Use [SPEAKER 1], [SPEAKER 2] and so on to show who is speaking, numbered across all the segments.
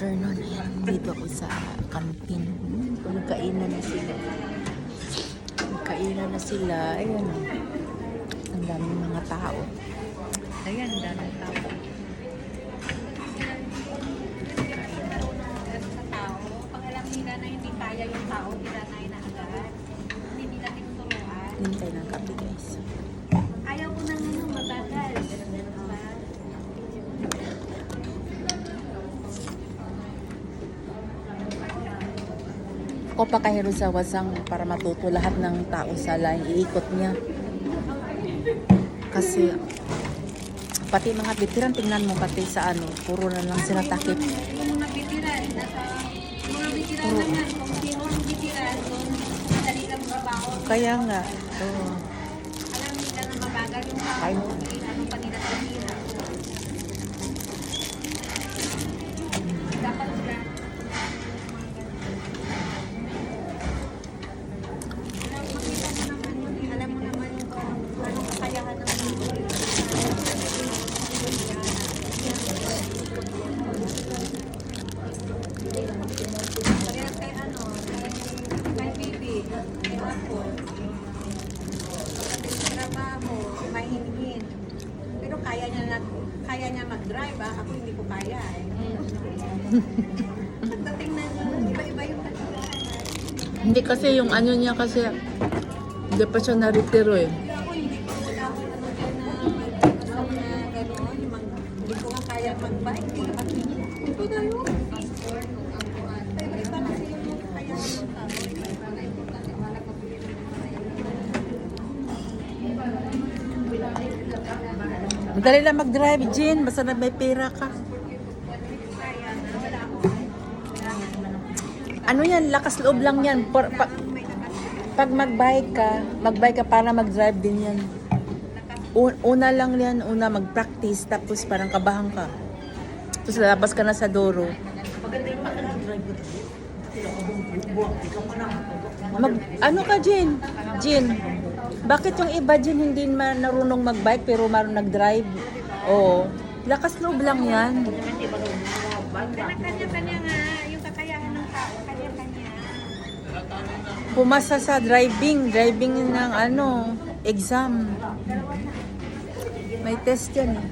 [SPEAKER 1] afternoon. Ayan, dito ako sa kantin. Nagkainan na sila. Nagkainan na sila. Ayan. Ang daming mga tao. Ayan, ang daming tao.
[SPEAKER 2] Sa tao, pag alam nila na hindi kaya yung tao, tinanay na agad. Hindi nila tinuturuan.
[SPEAKER 1] Hintay ng kape, guys.
[SPEAKER 2] Ayaw ko nang matagal.
[SPEAKER 1] Ako pa kahiro sa wasang para matuto lahat ng tao sa laing iikot niya. Kasi pati mga bitiran, tingnan mo pati sa ano, puro na lang sila takip.
[SPEAKER 2] Yung mga bitiran, mga bitiran na nga, kung sino ang bitiran, kung madali lang trabaho.
[SPEAKER 1] Kaya nga. Oo.
[SPEAKER 2] Alam nila na mabagal yung tao,
[SPEAKER 1] Ay.
[SPEAKER 2] ano pa nila tinira. Dapat sila. Alam mo naman yung anong kakayahan ng kay ano, kay baby, kay Apple. Trabaho, mahingin. Pero kaya niya mag-drive, ako hindi ko kaya eh. Pagdating na iba-iba yung kakayahan.
[SPEAKER 1] Hindi kasi yung ano niya kasi hindi pa siya naritiro eh.
[SPEAKER 2] Ako hindi ko ako naman na gano'n, hindi ko nga kaya mag-bike. Ito na yun. Iba-iba kasi yung kakayahan ng tao.
[SPEAKER 1] Madali lang mag-drive, Jean. Basta na may pera ka. Ano yan? Lakas loob lang yan. Pag mag-bike ka para mag-drive din yan. Una lang yan. Una mag-practice. Tapos parang kabahan ka. Tapos lalabas ka na sa doro. Ano ka, Jean? Jean, bakit yung iba, Jean, hindi marunong mag-bike pero marunong nag-drive? Oo. Lakas loob lang yan.
[SPEAKER 2] Kanya-kanya nga, yung kakayahan ng tao, kanya-kanya.
[SPEAKER 1] Pumasa sa driving ng ano, exam. May test yan eh.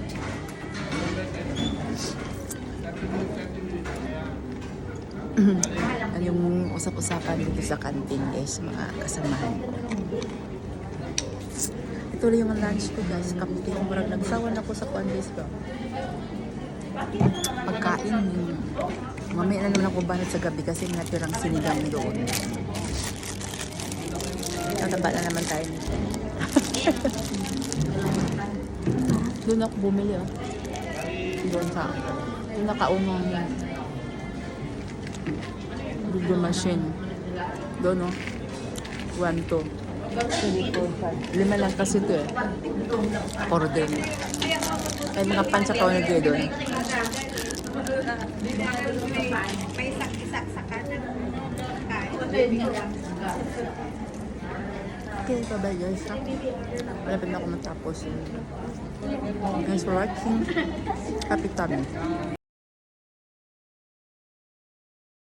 [SPEAKER 1] Ano yung usap-usapan dito sa kantin, guys, mga kasamahan ko. Ito lang yung lunch ko, guys. Kaputi ko, marag nagsawan ako sa pandis ko. Pagkain, mamaya na naman ako banat sa gabi kasi natirang sinigang doon. Tataba na naman tayo nito. Doon ako bumili, oh. Doon sa nakaunang Google machine. Doon, oh. 1, 2, 3, 4, 5. 5 lang kasi ito, eh. Order. Ay, mga pansa ka na dito doon.
[SPEAKER 2] May saksakan na kain.
[SPEAKER 1] Okay, bye-bye, guys. Ha? Malapit na ako matapos. Thanks for watching. Happy tummy.